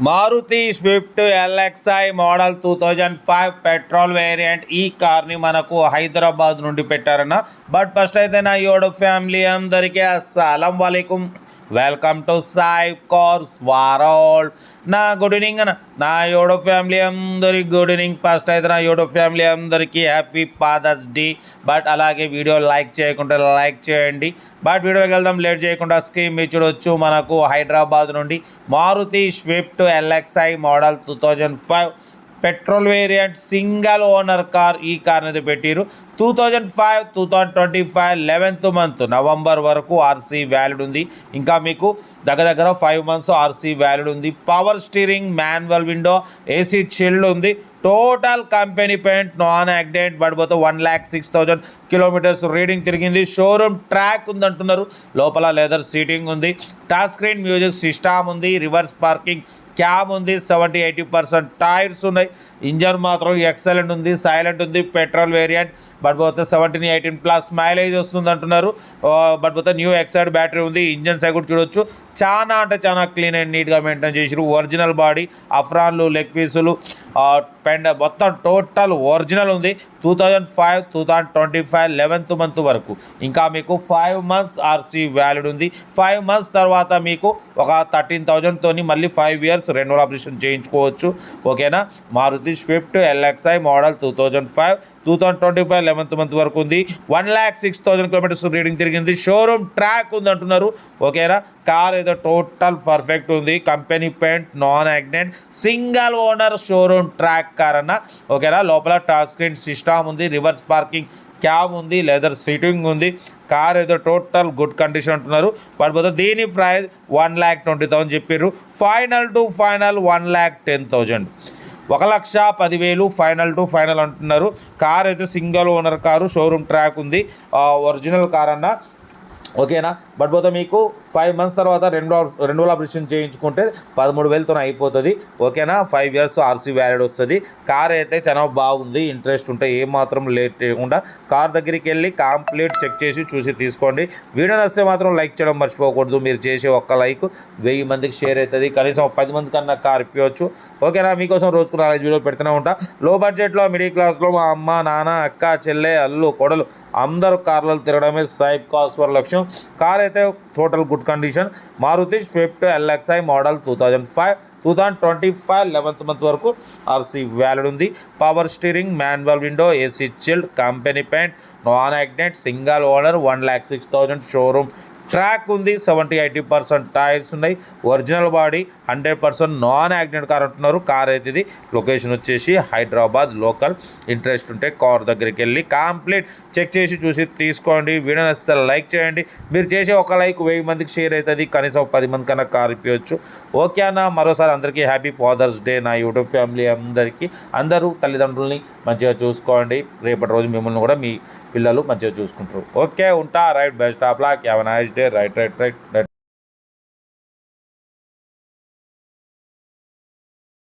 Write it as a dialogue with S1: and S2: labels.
S1: Maruti Swift LXI model 2005 petrol variant. ఈ కార్ని మనకు హైదరాబాద్ నుండి పెట్టారన్న. బట్ ఫస్ట్ అయితే నా యోడో ఫ్యామిలీ అందరికీ అస్సలం వాలేకుమ్, welcome to Sai cars world. నా గుడ్ ఈవినింగ్ అన్న. నా యోడో ఫ్యామిలీ అందరికి గుడ్ ఈవినింగ్. ఫస్ట్ అయితే నా యోడో ఫ్యామిలీ అందరికీ హ్యాపీ ఫాదర్స్ డే. బట్ అలాగే వీడియో లైక్ చేయకుండా లైక్ చేయండి. బట్ వీడియోకి వెళ్దాం లేట్ చేయకుండా. స్క్రీన్ మీద చూడొచ్చు మనకు హైదరాబాద్ నుండి Maruti Swift LXI model 2005 petrol variant single owner car. ఈ కార్ అనేది పెట్టిరు 2005 2025 11th మంత్ నవంబర్ వరకు ఆర్సీ వ్యాలిడ్ ఉంది. ఇంకా మీకు దగ్గర 5 months ఆర్సీ వ్యాలిడ్ ఉంది. Power steering, manual window, AC chilled ఉంది. Total company paint, non accident. పడిపోతే 1,06,000 కిలోమీటర్స్ రీడింగ్ తిరిగింది. షోరూమ్ ట్రాక్ ఉంది అంటున్నారు. లోపల లెదర్ సీటింగ్ ఉంది. టచ్ స్క్రీన్ మ్యూజిక్ సిస్టమ్ ఉంది. రివర్స్ పార్కింగ్ క్యాబ్ ఉంది. 70-80% టైర్స్ ఉన్నాయి. ఇంజన్ మాత్రం ఎక్సలెంట్ ఉంది, సైలెంట్ ఉంది. Petrol variant. బట్ పోతే 17-18+ మైలేజ్ వస్తుంది అంటున్నారు. బట్ పోతే న్యూ ఎక్సైడ్ బ్యాటరీ ఉంది. ఇంజన్ సైడ్ కూడా చూడొచ్చు. చాలా అంటే చాలా క్లీన్ అండ్ నీట్గా మెయింటైన్ చేసారు. ఒరిజినల్ బాడీ, అఫ్రాన్లు, లెగ్ పీసులు, పెండ మొత్తం టోటల్ ఒరిజినల్ ఉంది. 2005 2025 11th మంత్ వరకు. ఇంకా మీకు 5 months ఆర్సీ వ్యాలిడ్ ఉంది. 5 months తర్వాత మీకు ఒక 13,000తోని మళ్ళీ 5 years రెన్యువల్ ఆపరేషన్ చేయించుకోవచ్చు. ఓకేనా. Maruti Swift LXI model 2005 2025 11th month వరకు ఉంది. 1,06,000 కిలోమీటర్స్ రీడింగ్ తిరిగింది. షోరూమ్ ట్రాక్ ఉంది అంటున్నారు. ఓకేనా. కార్ ఏదో టోటల్ పర్ఫెక్ట్ ఉంది. Company paint, non accident, single owner, showroom track car అన్న. ఓకేనా. లోపల టచ్ స్క్రీన్ సిస్టమ్ ఉంది. రివర్స్ పార్కింగ్ క్యాబ్ ఉంది. లెదర్ సీటింగ్ ఉంది. కార్ ఏదో టోటల్ గుడ్ కండిషన్ అంటున్నారు. పడిపోతే దీని ప్రైస్ 1,20,000 చెప్పారు. Final to final 1,10,000. 1,10,000 final to final అంటున్నారు. కార్ అయితే single owner car, showroom track ఉంది. ఒరిజినల్ కార్ అన్న. ఓకేనా. బట్ పోతే మీకు 5 months తర్వాత రెన్యువల్ ఆపరేషన్ చేయించుకుంటే 13,000తో అయిపోతుంది. ఓకేనా. 5 years ఆర్సీ వ్యాలిడ్ వస్తుంది. కార్ అయితే చాలా బాగుంది. ఇంట్రెస్ట్ ఉంటే ఏమాత్రం లేట్ చేయకుండా కార్ దగ్గరికి వెళ్ళి కంప్లీట్ చెక్ చేసి చూసి తీసుకోండి. వీడియో నచ్చితే మాత్రం లైక్ చేయడం మర్చిపోకూడదు. మీరు చేసే ఒక్క లైక్ 1000 మందికి షేర్ అవుతుంది. కనీసం 10 మంది కన్నా కార్ ఇప్పవచ్చు. ఓకేనా. మీకోసం రోజుకు 4 వీడియోలు పెడుతూనే ఉంటా. లో బడ్జెట్లో, మిడిల్ క్లాస్లో మా అమ్మ, నాన్న, అక్క, చెల్లె, అల్లు, కొడలు అందరూ కార్లలో తిరగడమే సాయి కార్స్ వరల్డ్ లక్ష్యం. కార్ అయితే total good condition. Maruti Swift LXI model 2005 2025 11th month వరకు ఆర్సీ వ్యాలిడ్ ఉంది. Power steering, manual window, AC chilled, company paint, non accident, single owner, 1,06,000 showroom track ఉంది. 70-80% టైర్స్ ఉన్నాయి. Original body, 100% non accident car అంటున్నారు. Car అయితే ఇది location వచ్చేసి Hyderabad local. Interest ఉంటే car దగ్గరికి వెళ్ళి కంప్లీట్ చెక్ చేసి చూసి తీసుకోండి. వీడియో నచ్చితే లైక్ చేయండి. మీరు చేసే ఒక లైక్ 1000 మందికి షేర్ అవుతుంది. కనీసం 10 మంది కన్నా కార్ ఇప్పవచ్చు. ఓకే అన్న. మరోసారి అందరికీ హ్యాపీ ఫాదర్స్ డే. నా యూట్యూబ్ ఫ్యామిలీ అందరికీ. అందరూ తల్లిదండ్రుల్ని మంచిగా చూసుకోండి. రేపటి రోజు మిమ్మల్ని కూడా మీ పిల్లలు మంచిగా చూసుకుంటారు. ఓకే ఉంటా. Right. Best of luck. Have a nice day. Right.